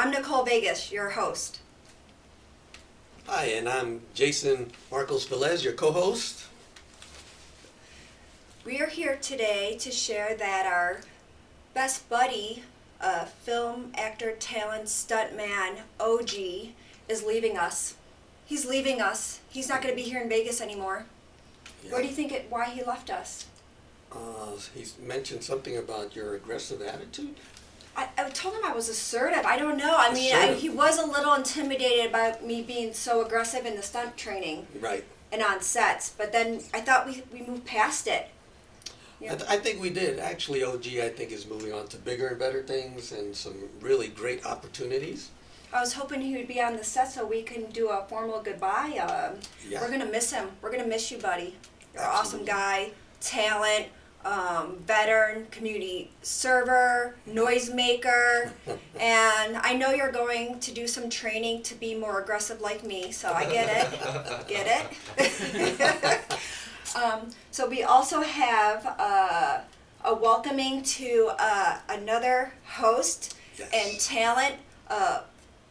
I'm Nicole Vegas, your host. Hi, and I'm Jason Marcos Velez, your co-host. We are here today to share that our best buddy, film actor, talent, stuntman, OG, is leaving us. He's leaving us. He's not going to be here in Vegas anymore. Yeah. What do you think why he left us? He's mentioned something about your aggressive attitude. I told him I was assertive. I don't know. I mean, Assertive. he was a little intimidated by me being so aggressive in the stunt training Right. and on sets. But then I thought we moved past it. Yeah. I think we did. Actually, OG, I think, is moving on to bigger and better things and some really great opportunities. I was hoping he would be on the set so we can do a formal goodbye. Yeah. We're going to miss him. We're going to miss you, buddy. You're an awesome Absolutely. guy, talent, veteran, community server, noisemaker, and I know you're going to do some training to be more aggressive like me, so I get it. Get it? So we also have a welcoming to another host Yes. and talent, a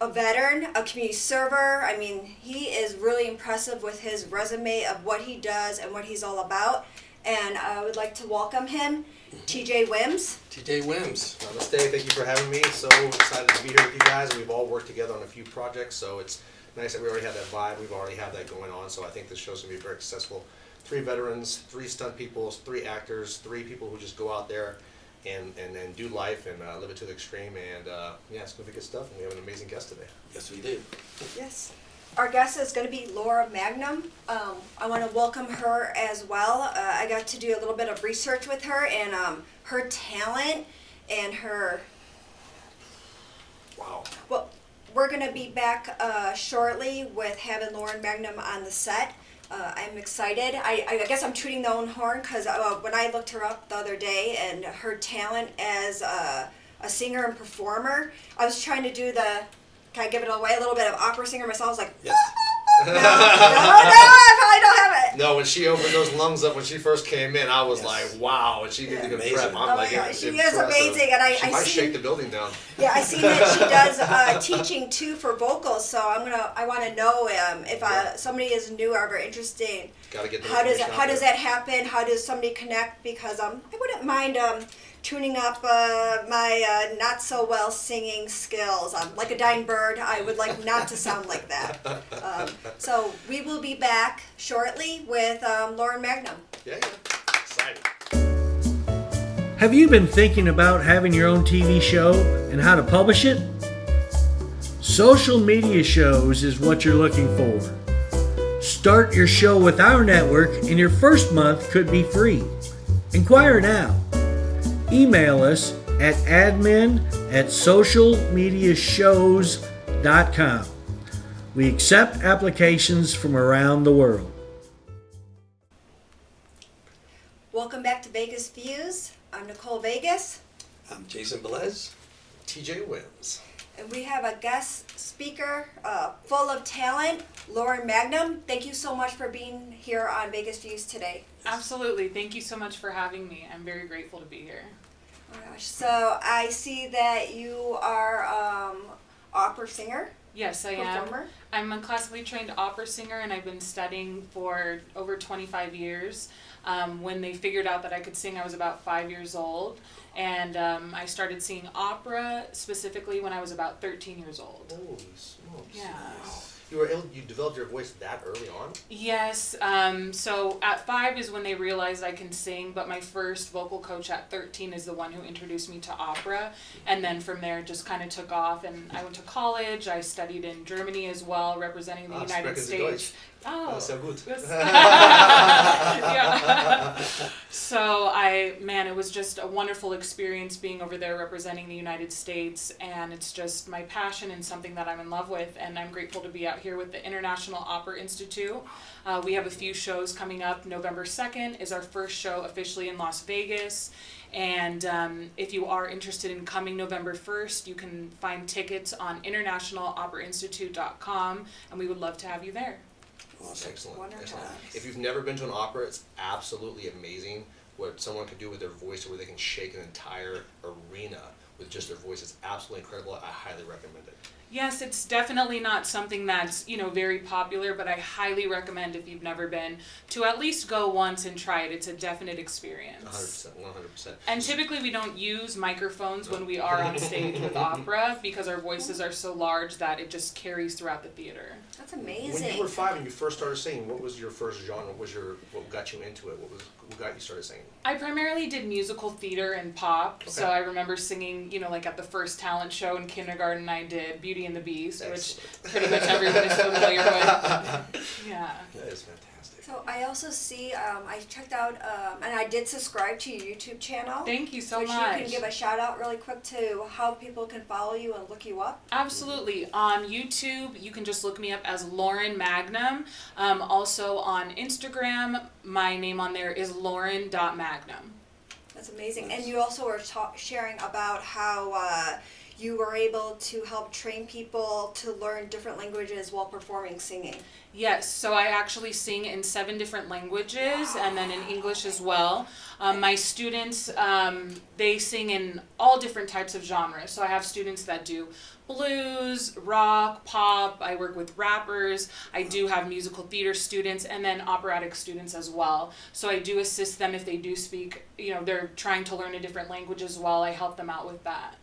veteran, a community server. I mean, he is really impressive with his resume of what he does and what he's all about. And I would like to welcome him, TJ Wimbs. TJ Wimbs. Namaste, thank you for having me. So excited to be here with you guys. We've all worked together on a few projects, so it's nice that we already have that vibe. We've already had that going on, so I think this show's going to be very successful. 3 veterans, 3 stunt people, 3 actors, 3 people who just go out there and do life and live it to the extreme. And yeah, it's going to be good stuff, and we have an amazing guest today. Yes, we did. Yes. Our guest is going to be Lauren Magnum. I want to welcome her as well. I got to do a little bit of research with her and her talent and her... Wow. Well, we're going to be back shortly with having Lauren Magnum on the set. I'm excited. I guess I'm tooting the own horn because when I looked her up the other day and her talent as a singer and performer, I was trying to do the... Can I give it away? A little bit of opera singer myself. I was like, Yes. no, I probably don't have it. No, when she opened those lungs up when she first came in, I was Yes. like, wow. And she did the good Amazing. prep. I'm Oh my like, God, it's she is impressive. amazing, and she I might seen- shake the building down. Yeah, I see that she does teaching too for vocals. So I want to know if somebody is new or ever interested. Got to get the How does information out there. that happen? How does somebody connect? Because I wouldn't mind tuning up my not so well singing skills. I'm like a dying bird. I would like not to sound like that. So we will be back shortly with Lauren Magnum. Yeah. Excited. Have you been thinking about having your own TV show and how to publish it? Social media shows is what you're looking for. Start your show with our network and your first month could be free. Inquire now. Email us at admin@socialmediashows.com. We accept applications from around the world. Welcome back to Vegas Views. I'm Nicole Vegas, I'm Jason Velez. TJ Wimbs. and we have a guest speaker full of talent, Lauren Magnum. Thank you so much for being here on Vegas Views today. Absolutely. Thank you so much for having me. I'm very grateful to be here. Oh my gosh. So I see that you are opera singer, Yes, I am. performer. I'm a classically trained opera singer, and I've been studying for over 25 years. When they figured out that I could sing, I was about 5 years old. And I started singing opera specifically when I was about 13 years old. Holy smokes. Yeah. You developed your voice that early on? Yes, so at 5 is when they realized I can sing, but my first vocal coach at 13 is the one who introduced me to opera, and then from there it just kind of took off, and I went to college. I studied in Germany as well, representing the United sprechen Sie States. Deutsch? Oh, Sehr gut. yeah. So it was just a wonderful experience being over there representing the United States, and it's just my passion and something that I'm in love with, and I'm grateful to be out here with the International Opera Institute. We have a few shows coming up. November 2nd is our first show officially in Las Vegas. And if you are interested in coming November 1st, you can find tickets on internationaloperainstitute.com, and we would love to have you there. Awesome. Excellent. Wonderful. Excellent. If you've never been to an opera, it's absolutely amazing what someone can do with their voice, or where they can shake an entire arena with just their voice. It's absolutely incredible. I highly recommend it. Yes, it's definitely not something that's, very popular, but I highly recommend if you've never been to at least go once and try it. It's a definite experience. 100%. And typically we don't use microphones when we are on stage with opera because our voices are so large that it just carries throughout the theater. That's amazing. When you were 5 and you first started singing, what was your first genre? What got you into it? What got you started singing? I primarily did musical theater and pop, so Okay. I remember singing, like at the first talent show in kindergarten I did Beauty and the Beast, which pretty much everyone is familiar with. Yeah. That is fantastic. So I also see, I checked out, and I did subscribe to your YouTube channel. Thank you so which much. you can give a shout out really quick to how people can follow you and look you up. Absolutely. On YouTube, you can just look me up as Lauren Magnum. Also on Instagram, my name on there is lauren.magnum. That's amazing. And you also were sharing about how you were able to help train people to learn different languages while performing singing. Yes, so I actually sing in 7 different languages and then in English as well. My students, they sing in all different types of genres. So I have students that do blues, rock, pop. I work with rappers. I do have musical theater students and then operatic students as well. So I do assist them if they do speak, they're trying to learn a different language as well. I help them out with that.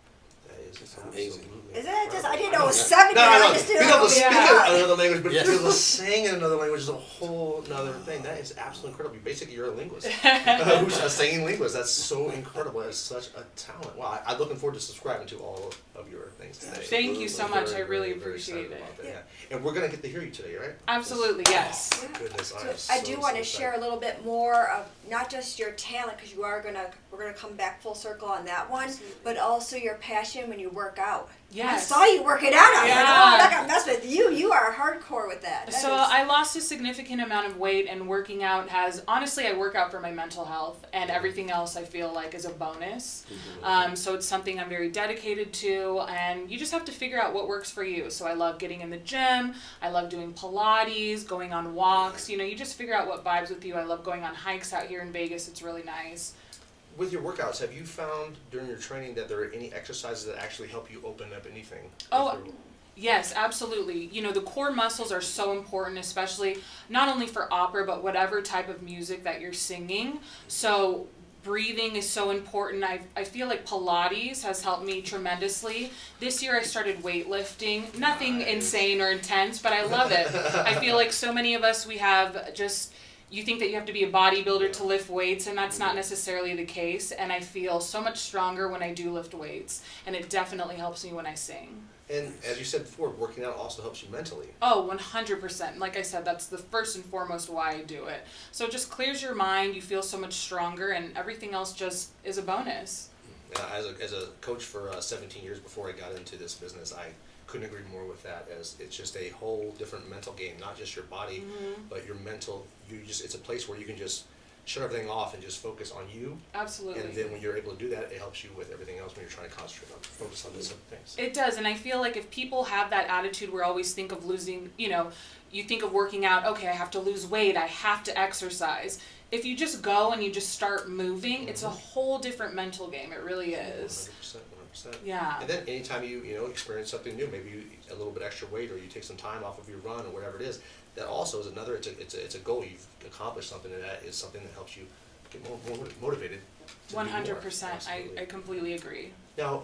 It's amazing. Isn't it just, I didn't know it was 7. No, I just being didn't able know to it speak was another language, but Yes. to be able to sing in another language is a whole other thing. That is absolutely incredible. Basically, you're a linguist. Who's a singing linguist. That's so incredible. That's such a talent. Wow, I'm looking forward to subscribing to all of your things today. Thank you so much. Very, I really very, very appreciate excited it. about that, yeah. And we're going to get to hear you today, right? Absolutely, yes. Yeah. Goodness, So I do want to share a little bit more of not just your talent, because we're gonna come back full circle on that one, but also your passion when you work out. Yes. I saw you working out. I was like, Yeah. oh, I'm not gonna mess with you. You are hardcore with that. That So is- I lost a significant amount of weight, and working out honestly, I work out for my mental health, and everything else I feel like is a bonus. So it's something I'm very dedicated to, and you just have to figure out what works for you. So I love getting in the gym, I love doing Pilates, going on walks, you just figure out what vibes with you. I love going on hikes out here in Vegas, it's really nice. With your workouts, have you found during your training that there are any exercises that actually help you open up anything? Oh, yes, absolutely. The core muscles are so important, especially not only for opera, but whatever type of music that you're singing. So breathing is so important. I feel like Pilates has helped me tremendously. This year I started weightlifting. Nothing insane or intense, but I love it. I feel like so many of us, we have just... You think that you have to be a bodybuilder to lift weights, and that's not necessarily the case. And I feel so much stronger when I do lift weights, and it definitely helps me when I sing. And as you said before, working out also helps you mentally. Oh, 100%. Like I said, that's the first and foremost why I do it. So it just clears your mind, you feel so much stronger, and everything else just is a bonus. As a coach for 17 years before I got into this business, I couldn't agree more with that. As it's just a whole different mental game, not just your body, but your mental. It's a place where you can just shut everything off and just focus on you. Absolutely. And then when you're able to do that, it helps you with everything else when you're trying to concentrate on focus on these other things. It does, and I feel like if people have that attitude where always think of losing, you think of working out, okay, I have to lose weight, I have to exercise. If you just go and you just start moving, it's a whole different mental game. It really is. 100%. Yeah. And then anytime you experience something new, maybe a little bit extra weight, or you take some time off of your run, or whatever it is, that also is another. It's a goal. You've accomplished something, and that is something that helps you get more motivated. to do more. 100%. I Absolutely. completely agree. Now,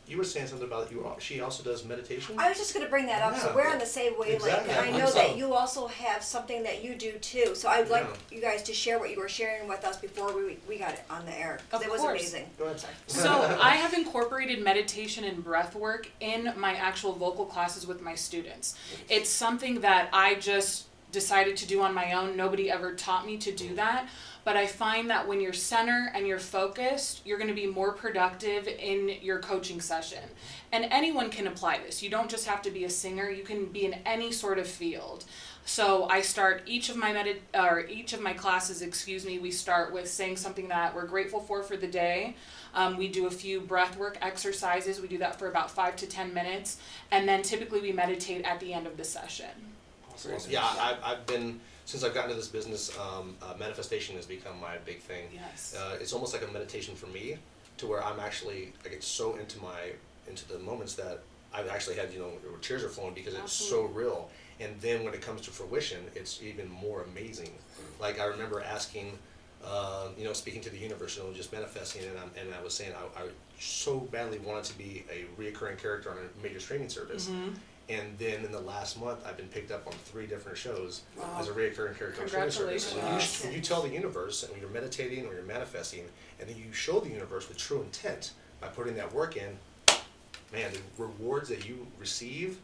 you were saying something about she also does meditation. I was just going to bring that up. So Yeah. we're on the same wavelength, Exactly. and I know So- that you also have something that you do too. So I'd like Yeah. you guys to share what you were sharing with us before we got it on the air, because Of it was course. amazing. Go ahead. So I have incorporated meditation and breath work in my actual vocal classes with my students. It's something that I just decided to do on my own. Nobody ever taught me to do that. But I find that when you're centered and you're focused, you're going to be more productive in your coaching session. And anyone can apply this. You don't just have to be a singer. You can be in any sort of field. So I start each of my classes, we start with saying something that we're grateful for the day. We do a few breathwork exercises. We do that for about 5 to 10 minutes. And then typically we meditate at the end of the session. Awesome. Yeah, I've been, since I've gotten into this business, manifestation has become my big thing. Yes. It's almost like a meditation for me. to where I get so into the moments that I've actually had, tears are flowing because it's so real. And then when it comes to fruition, it's even more amazing. Like I remember asking, speaking to the universe, just manifesting, and I was saying I so badly wanted to be a reoccurring character on a major streaming service. And then in the last month, I've been picked up on 3 different shows as a reoccurring character on streaming service. Congratulations. When you tell the universe, and when you're meditating or you're manifesting, and then you show the universe with true intent by putting that work in, man, the rewards that you receive,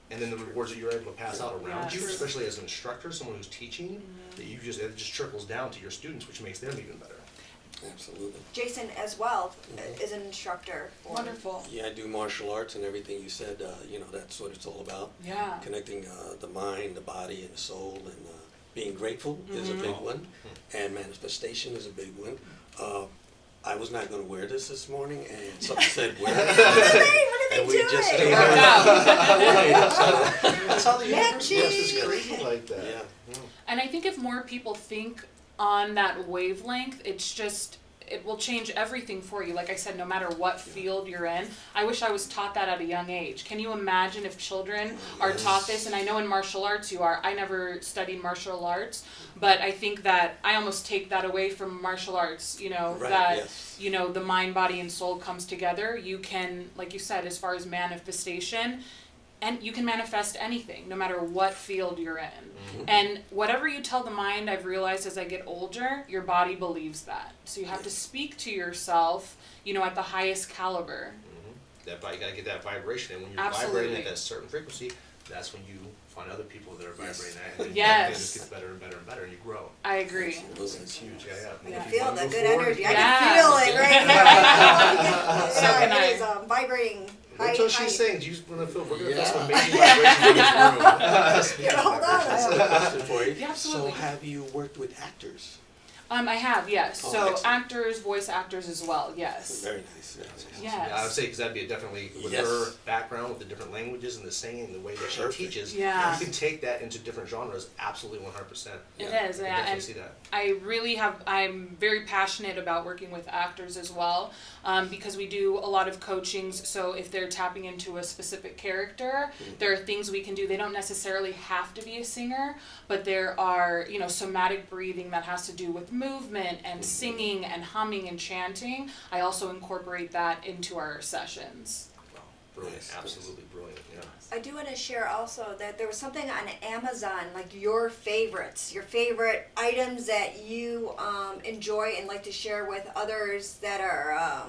and then the rewards that you're able to pass out around you, especially as an instructor, someone who's teaching, that it just trickles down to your students, which makes them even better. Absolutely. Jason as well is an instructor. Wonderful. Yeah, I do martial arts and everything you said, that's what it's all about. Yeah. Connecting the mind, the body, and the soul, and being grateful is a big one, and manifestation is a big one. I was not going to wear this morning, and something said wear it. And we just came out. That's how the universe Matching. works. It's crazy like that. Yeah. And I think if more people think on that wavelength, it will change everything for you. Like I said, no matter what field you're in, I wish I was taught that at a young age. Can you imagine if children are taught this? And I know in martial arts you are. I never studied martial arts, but I think that I almost take that away from martial arts, the mind, body, and soul comes together. You can, like you said, as far as manifestation, and you can manifest anything, no matter what field you're in. And whatever you tell the mind, I've realized as I get older, your body believes that. So you have to speak to yourself, at the highest caliber. You gotta get that vibration, and when you're Absolutely. vibrating at that certain frequency, that's when you find other people that are vibrating that, and then Yes. it just gets better and better and better, and you grow. I agree. It's huge, yeah. I If can you feel wanna the move good forward, energy. I Yes. can feel it right now. So can I. It is vibrating. Wait till high. she's saying, we're gonna feel some amazing vibrations in this room. Here, hold on. I have a question for you. Yeah, absolutely. So have you worked with actors? I have, yes. Oh, So excellent. actors, voice actors as well, yes. Very nice. Very nice. Yes. Yeah, I would say because that'd be definitely with Yes. her background, with the different languages and the singing, the way that she Perfect. teaches. Yeah. You can take that into different genres. Absolutely, 100%. It is, I yeah. can definitely And see that. I'm very passionate about working with actors as well, because we do a lot of coachings. So if they're tapping into a specific character, there are things we can do. They don't necessarily have to be a singer, but there are, somatic breathing that has to do with movement and singing and humming and chanting. I also incorporate that into our sessions. Wow, brilliant, Nice. absolutely brilliant. Yeah. I do want to share also that there was something on Amazon, like your favorites, your favorite items that you enjoy and like to share with others that are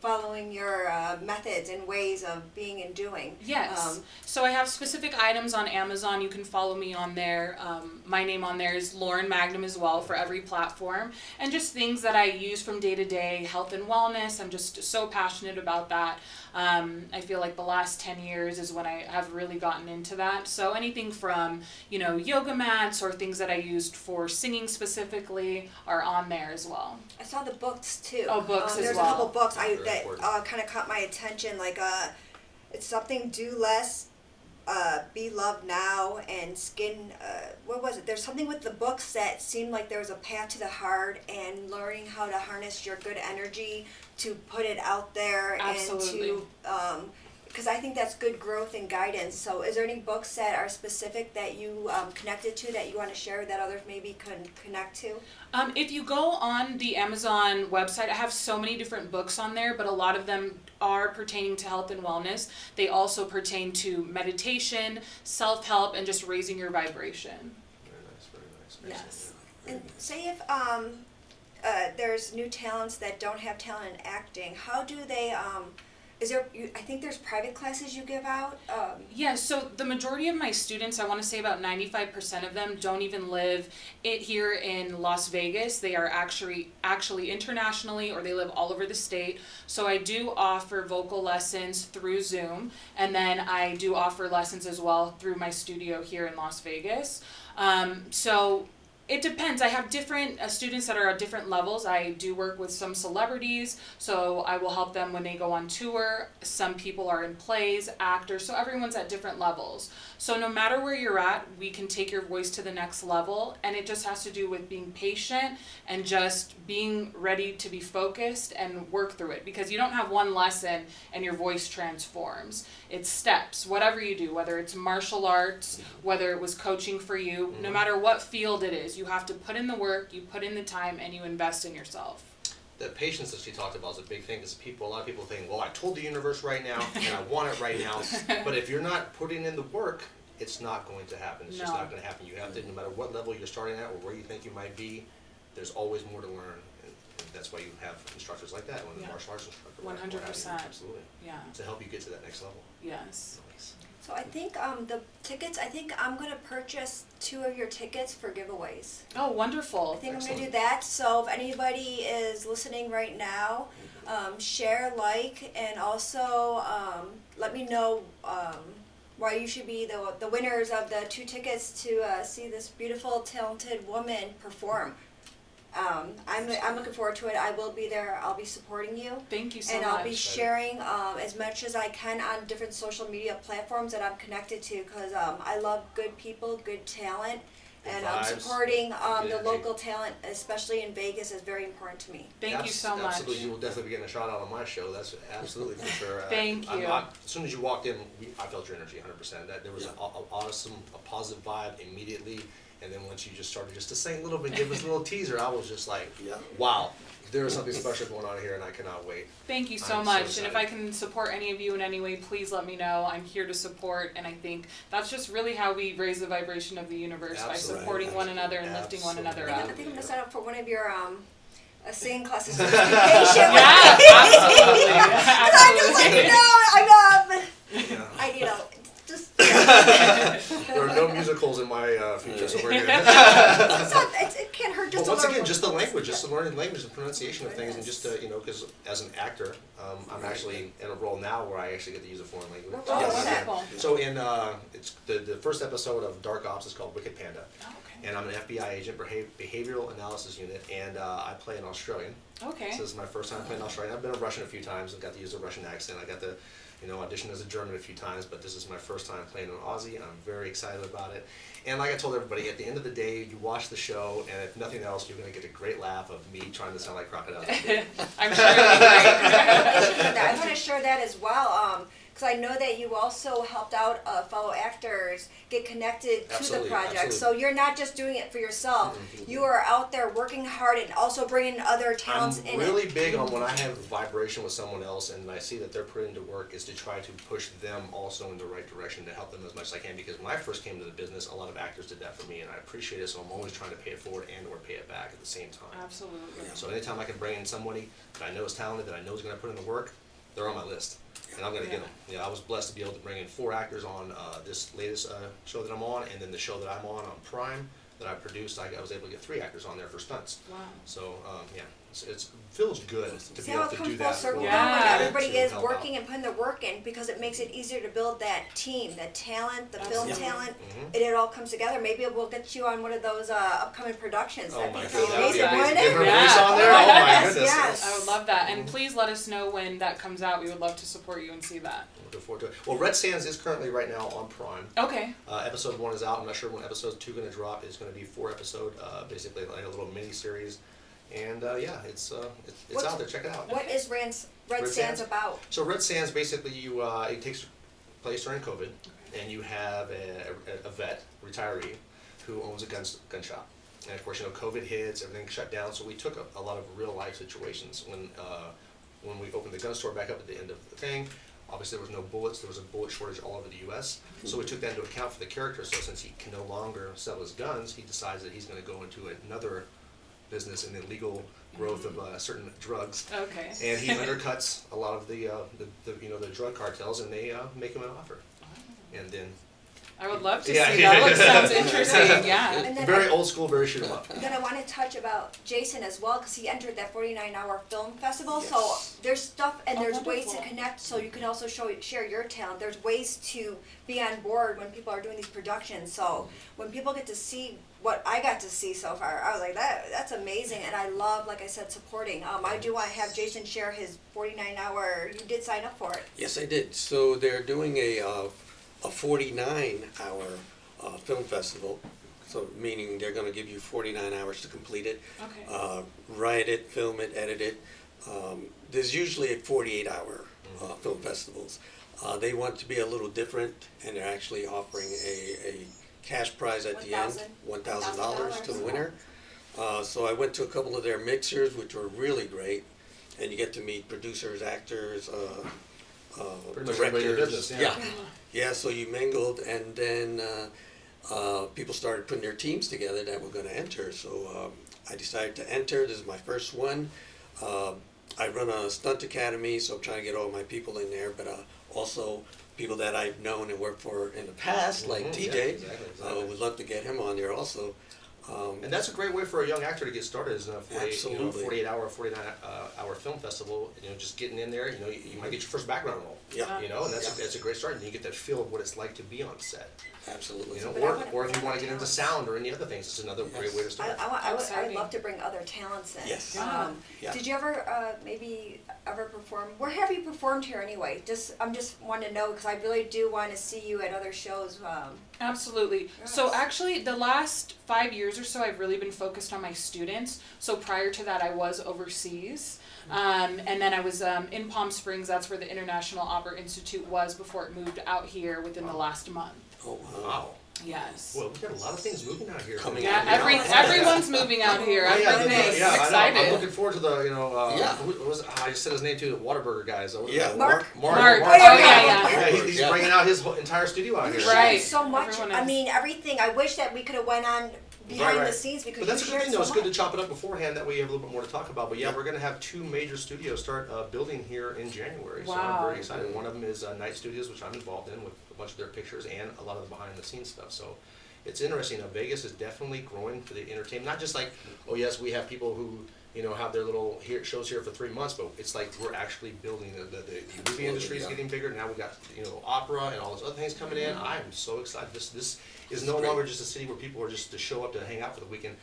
following your methods and ways of being and doing. Yes. So I have specific items on Amazon. You can follow me on there. My name on there is Lauren Magnum as well for every platform. And just things that I use from day to day, health and wellness. I'm just so passionate about that. I feel like the last 10 years is when I have really gotten into that. So anything from, yoga mats or things that I used for singing specifically are on there as well. I saw the books too. Oh, books as there's well. a couple books Very that important. kind of caught my attention. Like it's something do less, be loved now, and skin. What was it? There's something with the books that seemed like there was a path to the heart and learning how to harness your good energy to put it out there. Absolutely. And to because I think that's good growth and guidance. So is there any books that are specific that you connected to that you want to share that others maybe can connect to? If you go on the Amazon website, I have so many different books on there, but a lot of them are pertaining to health and wellness. They also pertain to meditation, self-help, and just raising your vibration. Very nice, very nice. Yes. And say if there's new talents that don't have talent in acting, how do they, I think there's private classes you give out? Yeah, so the majority of my students, I want to say about 95% of them, don't even live here in Las Vegas. They are actually internationally, or they live all over the state. So I do offer vocal lessons through Zoom, and then I do offer lessons as well through my studio here in Las Vegas. So It depends. I have different students that are at different levels. I do work with some celebrities, so I will help them when they go on tour. Some people are in plays, actors, so everyone's at different levels. So no matter where you're at, we can take your voice to the next level, and it just has to do with being patient and just being ready to be focused and work through it, because you don't have one lesson and your voice transforms. It's steps, whatever you do, whether it's martial arts, whether it was coaching for you, no matter what field it is, you have to put in the work, you put in the time, and you invest in yourself. The patience that she talked about is a big thing, because a lot of people think, well, I told the universe right now, and I want it right now. But if you're not putting in the work, it's not going to happen. It's just No. not going to happen. You have to, no matter what level you're starting at or where you think you might be, there's always more to learn. And that's why you have instructors like that, when the Yeah. martial arts instructor. 100%. Absolutely. Yeah. To help you get to that next level. Yes. So I think the tickets, I think I'm gonna purchase 2 of your tickets for giveaways. Oh, wonderful. I think I'm Excellent. gonna do that. So if anybody is listening right now, share, like, and also let me know why you should be the winners of the 2 tickets to see this beautiful, talented woman perform. I'm looking forward to it. I will be there. I'll be supporting you. Thank you so And much. I'll be sharing as much as I can on different social media platforms that I'm connected to, because I love good people, good talent, and Vibes, supporting good the energy. local talent, especially in Vegas, is very important to me. Thank you so much. Absolutely, you will definitely be getting a shout out on my show. That's absolutely for sure. Thank you. As soon as you walked in, I felt your energy 100%. That there was an awesome, a positive vibe immediately. And then once you just started just to sing a little bit, give us a little teaser, I was just like, wow, there is something special going on here, and I cannot wait. Thank you so I'm much. so And if I can support any of you in any way, please let me know. I'm here to support, and I think that's just really how we raise the vibration of the universe, by Absolutely. supporting one another and lifting one another I up. think I'm gonna sign up for one of your singing classes. Yeah, absolutely. Absolutely. Just There are no musicals in my future, so we're good. it can't hurt just But once to learn. again, just the language, just the learning language, the pronunciation of things, and just to, because as an actor, I'm actually in a role now where I actually get to use a foreign language. Oh, Yes. wonderful. So in it's the first episode of Dark Ops is called Wicked Panda, Oh, okay. and I'm an FBI agent, behavioral analysis unit, and I play an Australian. Okay. So this is my first time playing Australian. I've been a Russian a few times. I've got to use a Russian accent. I got to, audition as a German a few times, but this is my first time playing an Aussie, and I'm very excited about it. And like I told everybody, at the end of the day, you watch the show, and if nothing else, you're going to get a great laugh of me trying to sound like Crocodile. I'm sure it'll be great. Congratulations on that. I want to share that as well, because I know that you also helped out fellow actors get connected to Absolutely, the project. absolutely. So you're not just doing it for yourself. Mhm. You are out there working hard and also bringing other talents I'm in really it. big on when I have vibration with someone else and I see that they're putting into work is to try to push them also in the right direction to help them as much as I can, because when I first came to the business, a lot of actors did that for me, and I appreciate it, so I'm always trying to pay it forward and or pay it back at the same time. Absolutely. So anytime I can bring in somebody that I know is talented, that I know is going to put in the work, they're on my list, and I'm going to get them. I was blessed to be able to bring in 4 actors on this latest show that I'm on, and then the show that I'm on Prime that I produced, I was able to get 3 actors on there for stunts. Wow. So it feels good to See be how able it to comes do full that. circle for now when Yeah. everybody to is help working out. and putting the work in, because it makes it easier to build that team, the talent, the film Absolutely. talent, Mhm. and it all comes together. Maybe we'll get you on one of those upcoming productions. Oh That'd my be goodness, pretty that would be amazing, amazing. wouldn't Give it? her a Yeah. voice on there? Oh my Yes, goodness. yes. I would love that. And please let us know when that comes out. We would love to support you and see that. Looking forward to it. Well, Red Sands is currently right now on Prime. Okay. Episode 1 is out. I'm not sure when episode 2 going to drop. It's going to be 4 episode, basically like a little mini series. And it's What's- out there. Check it out. What is Red Sands Sands? about? So Red Sands basically it takes place during COVID, and you have a vet retiree who owns a gun shop. And of course, COVID hits, everything shut down. So we took a lot of real life situations when we opened the gun store back up at the end of the thing. Obviously, there was no bullets. There was a bullet shortage all over the U.S. So we took that into account for the character. So since he can no longer sell his guns, he decides that he's going to go into another business in the legal growth of certain drugs. Okay. And he undercuts a lot of the drug cartels, and they make him an offer. And then I would love to Yeah, see yeah. that. Look, sounds interesting. Yeah. And then Very old school, very shoot 'em up. Then I want to touch about Jason as well, because he entered that 49-hour film festival. Yes. So there's stuff and Oh, there's ways to wonderful. connect. So you can also share your talent. There's ways to be on board when people are doing these productions. So when people get to see what I got to see so far, I was like, that's amazing. And I love, like I said, supporting. I do want to have Jason share his 49-hour. You did sign up for it. Yes, I did. So they're doing a 49-hour film festival. So meaning they're going to give you 49 hours to complete it. Okay. Write it, film it, edit it. There's usually 48-hour film festivals. They want to be a little different, and they're actually offering a cash prize at the end, $1,000 to the winner. So I went to a couple of their mixers, which were really great, and you get to meet producers, actors, Pretty much everybody in your directors. business, yeah. Yeah, so you mingled, and then people started putting their teams together that were going to enter. So I decided to enter. This is my first one. I run a stunt academy, so I'm trying to get all my people in there, but also people that I've known and worked for in the past, like Mhm, TJ. yeah, exactly. Would love to get him on there also. And that's a great way for a young actor to get started, is a Absolutely. 48-hour, 49-hour film festival. Just getting in there. You might get your first background role. Yeah, And that's Yeah. that's a great start. And you get that feel of what it's like to be on set. absolutely. But I wanna Or if you bring want to get into talents. sound or any other things, it's another great way to I start. would Exciting. love to bring other talents in. Yes. Yeah. Did you ever maybe ever perform? Where have you performed here anyway? I'm just wanting to know, because I really do want to see you at other shows. Absolutely. So Yes. actually, the last 5 years or so, I've really been focused on my students. So prior to that, I was overseas. And then I was in Palm Springs. That's where the International Opera Institute was before it moved out here within the last month. Oh, wow. Wow. Yes. Well, we've got a lot of things moving out here. Coming Yeah, out now. everyone's moving out here. Oh, yeah, Everything. yeah, I know. Excited. I'm looking forward to the, Yeah. what was it? I said his name too, the Whataburger guys. Yeah, Mark? Mark. Mark. Oh, yeah, yeah. He's Yeah. bringing out his whole entire studio out here. Right. So much. Everyone I is. mean, everything. I wish that we could have went on behind Right. the scenes, because But that's a you good shared thing, though. so It's good to much. chop it up beforehand. That way you have a little bit more to talk about. But yeah, we're going to have 2 major studios start building here in January. So I'm Wow. very excited. One of them is Night Studios, which I'm involved in with a bunch of their pictures and a lot of the behind the scenes stuff. So it's interesting. Vegas is definitely growing for the entertainment. Not just like, oh yes, we have people who have their little shows here for 3 months, but it's like we're actually building the movie industry is yeah. getting bigger. Now we got opera and all those other things coming in. I'm so excited. This is no great. longer just a city where people are just to show up to hang out for the weekend.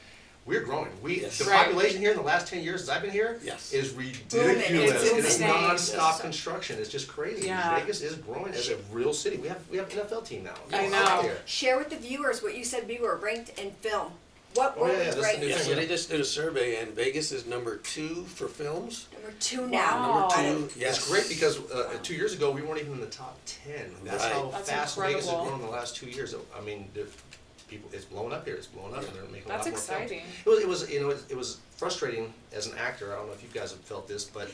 We're growing. Yes. The Right. population here in the last 10 years as I've been here Yes. is Booming. ridiculous. It's It's insane. non-stop Yes. construction. It's just crazy. Yeah. Vegas is growing as a real city. We have an NFL team now. I It's know. out there. Share with the viewers what you said we were ranked in film. What Oh, were yeah, we yeah, that's the ranked? new Yeah, thing. so they just did a survey, and Vegas is number 2 for films. Number 2 now. Wow. Number 2, yes. It's great because 2 years ago we weren't even in the top 10. That's Right. how That's fast Vegas has incredible. grown in the last 2 years. I mean, it's blown up here. It's blown up, and they're making That's a lot more films. exciting. It was frustrating as an actor. I don't know if you guys have felt this, but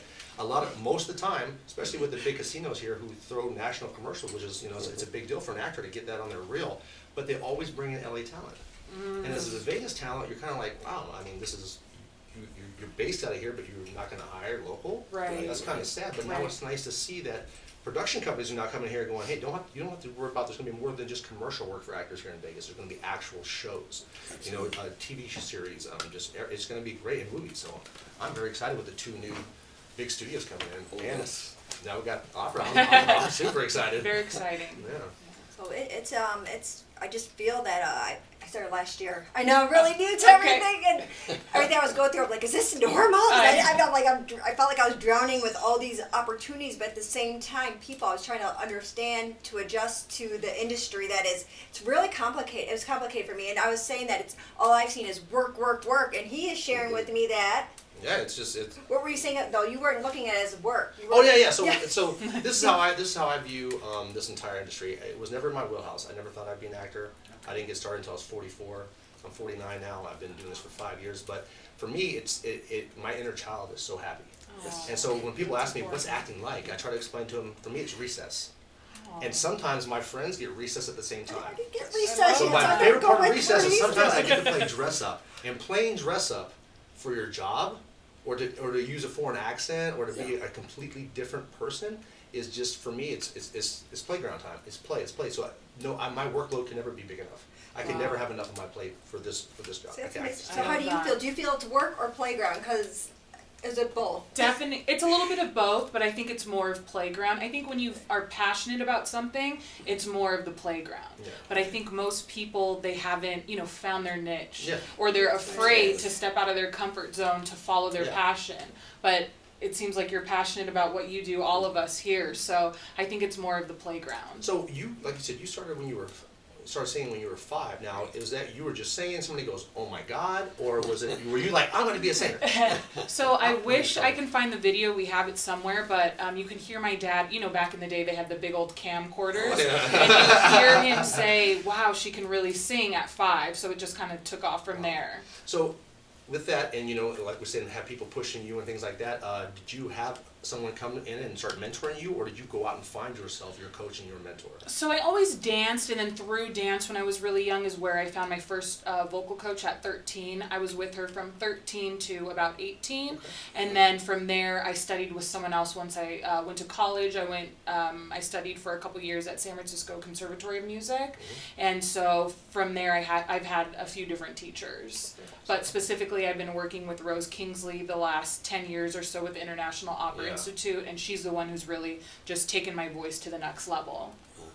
most of the time, especially with the big casinos here who throw national commercials, which is it's a big deal for an actor to get that on their reel, but they always bring in LA talent. And as a Vegas talent, you're kind of like, wow. I mean, this is you're based out of here, but you're not going to hire local. Right. That's kind of sad. But now Right. it's nice to see that production companies are now coming here going, hey, you don't have to worry about, there's going to be more than just commercial work for actors here in Vegas. There's going to be actual shows, TV series. It's going to be great, and movies. So I'm very excited with the 2 new big studios coming in. Oh, And yes. now we got opera. I'm super excited. Very exciting. Yeah. So it's I just feel that I started last year. I know, really new to everything, and everything I was going through. I'm like, is this normal? 'Cause I felt like I felt like I was drowning with all these opportunities, but at the same time, I was trying to understand, to adjust to the industry that it's really complicated. It was complicated for me, and I was saying that it's all I've seen is work, and he is sharing with me that. Yeah, it's. What were you saying though? You weren't looking at it as work. You were Oh yeah. So Yeah. so this is how I view this entire industry. It was never in my wheelhouse. I never thought I'd be an actor. I didn't get started until I was 44. I'm 49 now. I've been doing this for 5 years. But for me, my inner child is so happy. Aw. And so when people That's ask me what's important. acting like, I try to explain to them. For me, it's recess. Aw. And sometimes my friends get recess at the same time. I didn't get recess. So yet, my I'm favorite gonna part go of with recess is what he's sometimes I doing. get to play dress up. And playing dress up for your job, or to use a foreign accent, or to be a completely different person, is just, for me, it's playground time. It's play. So my workload can never be big enough. I can never have enough on my plate for this job. So, that's Okay, amazing. I So how love do you that. feel? Do you feel it's work or playground? Because is it both? Definitely, it's a little bit of both, but I think it's more of playground. I think when you are passionate about something, it's more of the playground. Yeah. But I think most people, they haven't, found their niche, Yeah. or they're afraid Yes. to step out of their comfort zone to follow their Yeah. passion. But it seems like you're passionate about what you do, all of us here. So I think it's more of the playground. So you, like you said, you started singing when you were 5. Now, is that you were just singing, somebody goes, oh my God, or were you like, I'm going to be a singer? So I wish I can find the video. We have it somewhere, but you can hear my dad. Back in the day, they had the big old camcorders, and you hear him say, "Wow, she can really sing at 5." So it just kind of took off from there. So with that, and like we said, and have people pushing you and things like that, did you have someone come in and start mentoring you, or did you go out and find yourself your coach and your mentor? So I always danced, and then through dance when I was really young is where I found my first vocal coach at 13. I was with her from 13 to about 18, and then from there I studied with someone else. Once I went to college, I studied for a couple years at San Francisco Conservatory of Music, and so from there I've had a few different teachers. But specifically, I've been working with Rose Kingsley the last 10 years or so with the International Opera Institute, and she's the one who's really just taken my voice to the next level.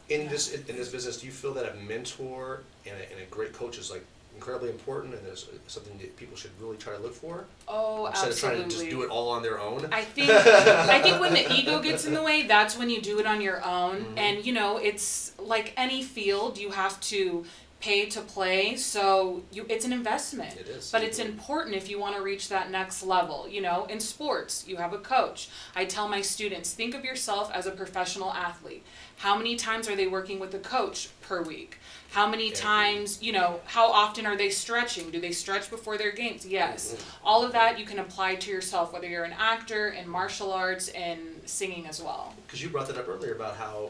In this business, do you feel that a mentor and a great coach is like incredibly important, and there's something that people should really try to look for? Oh, Instead absolutely. of trying to just do it all on their own? I think when the ego gets in the way, that's when you do it on your own. Mm-hmm. And it's like any field, you have to pay to play, so it's an investment. It is. But it's important if you want to reach that next level. In sports, you have a coach. I tell my students, think of yourself as a professional athlete. How many times are they working with a coach per week? How many times, how often are they stretching? Do they stretch before their games? Yes. All of that you can apply to yourself, whether you're an actor, in martial arts, and singing as well. Because you brought that up earlier about how,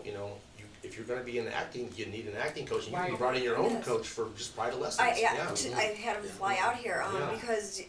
if you're going to be in acting, you need an acting coach. And you Right. brought in your own Yes. coach for just private lessons. I had him fly out here Yeah. because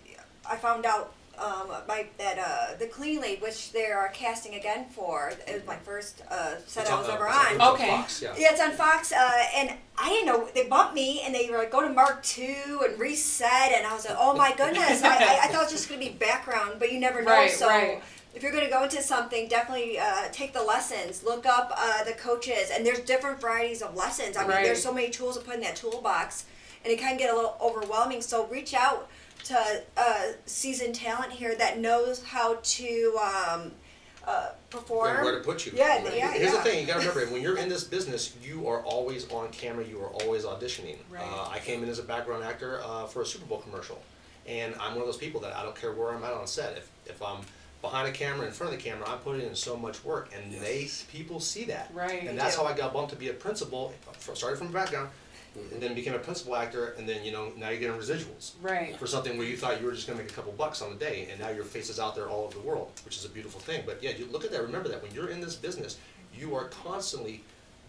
I found out that the clean lead, which they are casting again for, it was my first set I was ever on. Okay. Fox, yeah. Yeah, it's on Fox, and I didn't know, they bumped me, and they were like, go to Mark 2 and reset, and I was like, oh my goodness, I thought it was just going to be background, but you never know, Right, so right. if you're going to go into something, definitely take the lessons, look up the coaches, and there's different varieties of lessons. I mean, Right. there's so many tools to put in that toolbox, and it can get a little overwhelming, so reach out to seasoned talent here that knows how to perform. Where to put you. Yeah, Right. yeah, Here's the yeah. thing, you gotta remember, when you're in this business, you are always on camera, you are always auditioning. Right. I came in as a background actor for a Super Bowl commercial, and I'm one of those people that I don't care where I'm at on set. If I'm behind a camera, in front of the camera, I'm putting in so much work, and people see that. Right. And They that's do. how I got bumped to be a principal, started from the background, and then became a principal actor, and then, now you're getting residuals. Right. For something where you thought you were just gonna make a couple bucks on the day, and now your face is out there all over the world, which is a beautiful thing. But yeah, you look at that, remember that, when you're in this business, you are constantly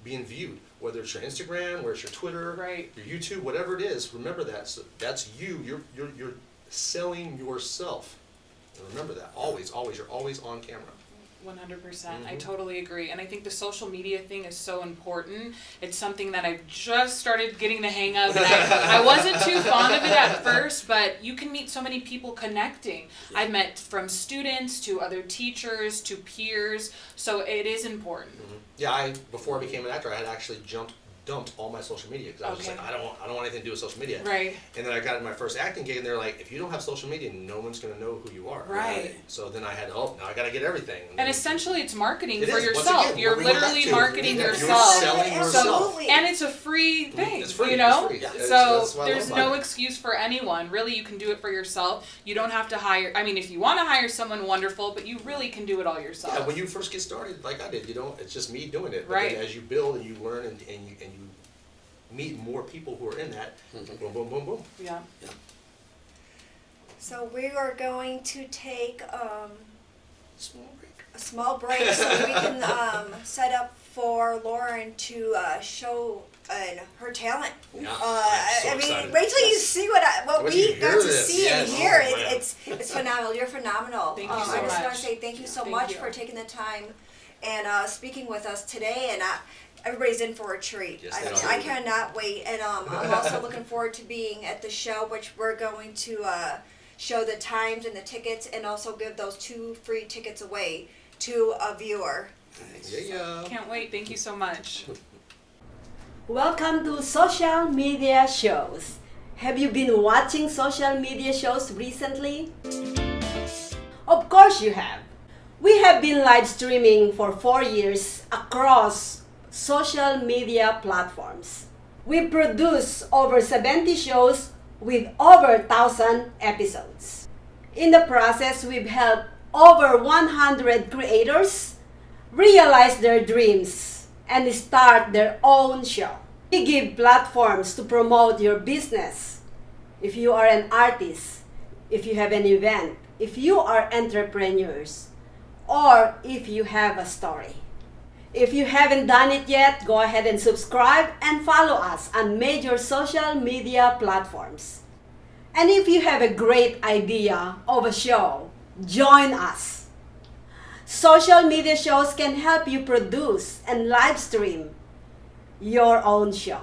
being viewed, whether it's your Instagram, whether it's your Twitter, Right. your YouTube, whatever it is, remember that. So that's you, you're selling yourself. And remember that, always, you're always on camera. 100%. I Mhm. totally agree. And I think the social media thing is so important. It's something that I've just started getting the hang of. And I wasn't too fond of it at first, but you can meet so many people connecting. I've met from students to other teachers to peers, so it is important. Yeah, before I became an actor, I had actually dumped all my social media, because I was just Okay. like, I don't want anything to do with social media. Right. And then I got in my first acting gig, and they're like, if you don't have social media, no one's going to know who you are. Right. So then I had, now I got to get everything. And essentially it's marketing It for is. Once yourself. again, You're what we went back literally to. marketing You're yourself. selling yourself. Absolutely. And it's a free thing, It's free, you know? it's free. Yeah, So that's what I there's love no about it. excuse for anyone. Really, you can do it for yourself. You don't have to hire, if you want to hire someone, wonderful, but you really can do it all yourself. Yeah, when you first get started, like I did, it's just me doing it. But Right. then as you build and you learn and you meet more people who are in that, boom, boom, boom, boom. Yeah. So we are going to take Small break. a small break so we can set up for Lauren to show her talent. Yeah, I I'm so mean, excited. wait till you see what When we you got hear to this, see and yes. hear. Oh, man. It's phenomenal. You're phenomenal. Thank you so I just want much. to say thank you so Thank much you. for taking the time and speaking with us today. And everybody's in for a treat. Yes, they I are. cannot wait. And I'm also looking forward to being at the show, which we're going to show the times and the tickets, and also give those 2 free tickets away to a viewer. Yeah. Can't wait. Thank you so much. Welcome to social media shows. Have you been watching social media shows recently? Of course you have. We have been live streaming for 4 years across social media platforms. We produce over 70 shows with over 1,000 episodes. In the process, we've helped over 100 creators realize their dreams and start their own show. We give platforms to promote your business. If you are an artist, if you have an event, if you are entrepreneurs, or if you have a story. If you haven't done it yet, go ahead and subscribe and follow us on major social media platforms. And if you have a great idea of a show, join us. Social media shows can help you produce and live stream your own show.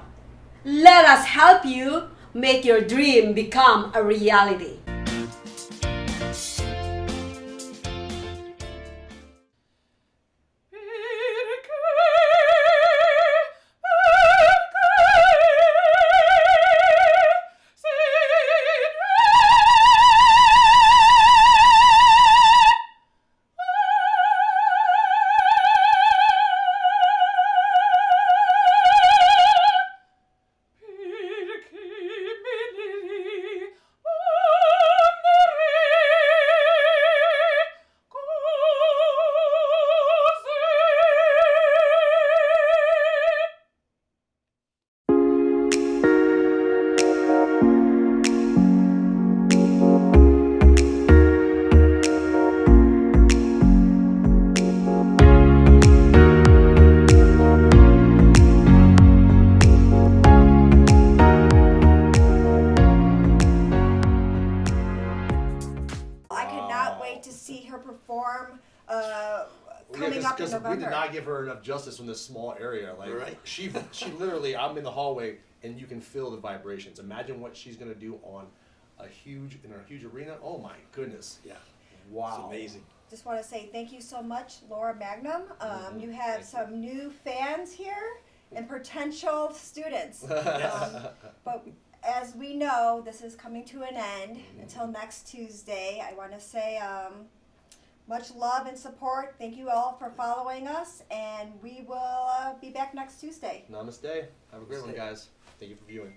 Let us help you make your dream become a reality. Coming up in we November. did not give her enough justice in this small area. Like Right. she literally, I'm in the hallway and you can feel the vibrations. Imagine what she's gonna do on a huge arena. Oh my goodness! Yeah. Wow. It's amazing. Just want to say thank you so much, Laura Magnum. You have Thank some new fans here and potential students. But as we know, this is coming to an end. Until next Tuesday, I want to say much love and support. Thank you all for following us, and we will be back next Tuesday. Namaste. Have a great one, Namaste. guys. Thank you for viewing.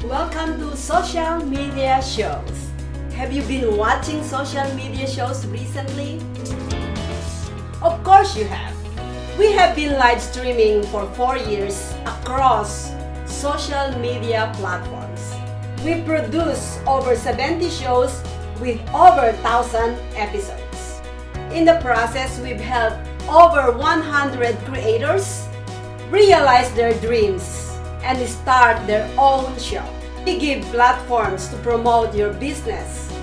Welcome to social media shows. Have you been watching social media shows recently? Of course you have. We have been live streaming for 4 years across social media platforms. We produce over 70 shows with over 1,000 episodes. In the process, we've helped over 100 creators realize their dreams and start their own show. We give platforms to promote your business.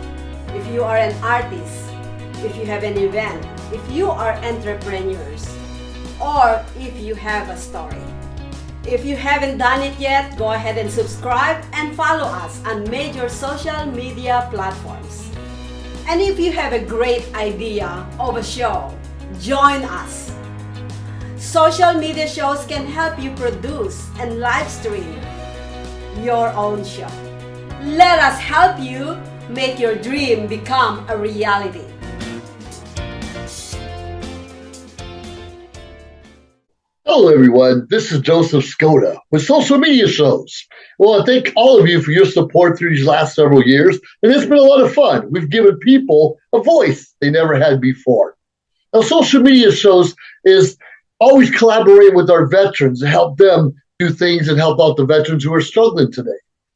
If you are an artist, if you have an event, if you are entrepreneurs, or if you have a story. If you haven't done it yet, go ahead and subscribe and follow us on major social media platforms. And if you have a great idea of a show, join us. Social media shows can help you produce and live stream your own show. Let us help you make your dream become a reality. Hello, everyone. This is Joseph Skoda with Social Media Shows. Well, I thank all of you for your support through these last several years, and it's been a lot of fun. We've given people a voice they never had before. Now, Social Media Shows is always collaborating with our veterans to help them do things and help out the veterans who are struggling today.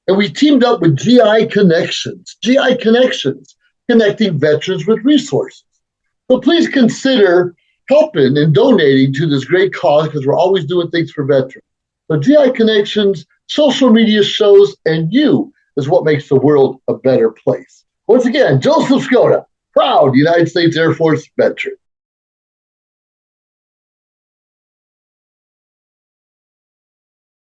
And we teamed up with GI Connections, connecting veterans with resources. So please consider helping and donating to this great cause because we're always doing things for veterans. So GI Connections, Social Media Shows, and you is what makes the world a better place. Once again, Joseph Skoda, proud United States Air Force veteran.